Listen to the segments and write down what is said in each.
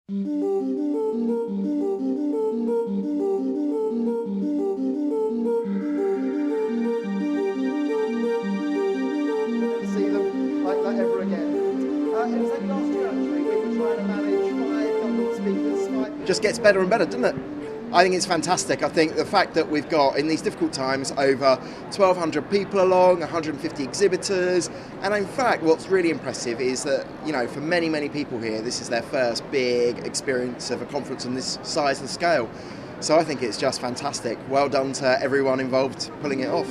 See them like that ever again. It was only last year actually, we were trying to manage 5 government speakers, 5... Just gets better and better, doesn't it? I think it's fantastic. I think the fact that we've got, in these difficult times, over 1,200 people along, 150 exhibitors, and in fact what's really impressive is that, you know, for many, many people here, this is their first big experience of a conference on this size and scale. So I think it's just fantastic. Well done to everyone involved pulling it off.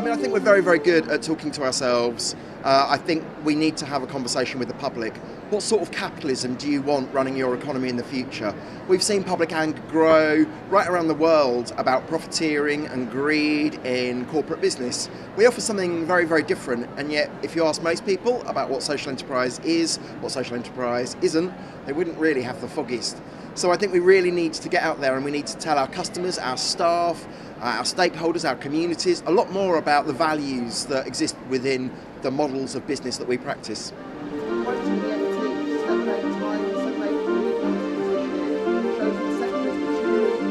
I think we're very, very good at talking to ourselves. I think we need to have a conversation with the public. What sort of capitalism do you want running your economy in the future? We've seen public anger grow right around the world about profiteering and greed in corporate business. We offer something very, very different, and yet if you ask most people about what social enterprise is, what social enterprise isn't, they wouldn't really have the foggiest. So I think we really need to get out there and we need to tell our customers, our staff, our stakeholders, our communities, a lot more about the values that exist within the models of business that we practice.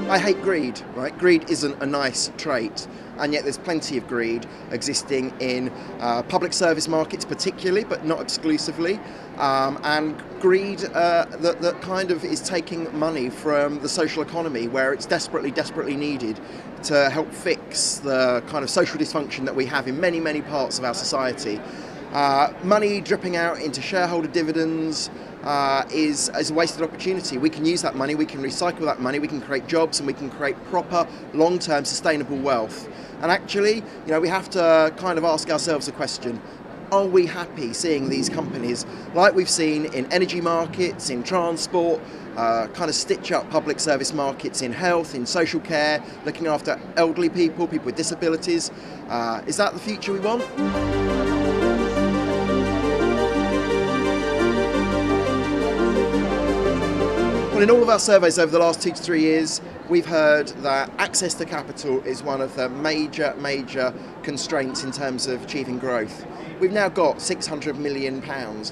I hate greed, right? Greed isn't a nice trait, and yet there's plenty of greed existing in public service markets particularly, but not exclusively, and greed that kind of is taking money from the social economy where it's desperately, desperately needed to help fix the kind of social dysfunction that we have in many, many parts of our society. Money dripping out into shareholder dividends is a wasted opportunity. We can use that money, we can recycle that money, we can create jobs and we can create proper long-term sustainable wealth. And actually, you know, we have to kind of ask ourselves a question. Are we happy seeing these companies, like we've seen in energy markets, in transport, kind of stitch up public service markets in health, in social care, looking after elderly people, people with disabilities? Is that the future we want? Well, in all of our surveys over the last 2 to 3 years, we've heard that access to capital is one of the major constraints in terms of achieving growth. We've now got £600 million.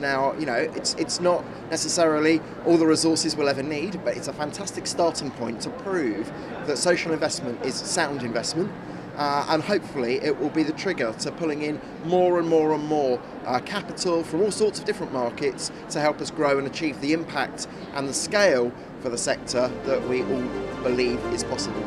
Now, you know, it's not necessarily all the resources we'll ever need, but it's a fantastic starting point to prove that social investment is sound investment. And hopefully it will be the trigger to pulling in more and more capital from all sorts of different markets to help us grow and achieve the impact and the scale for the sector that we all believe is possible.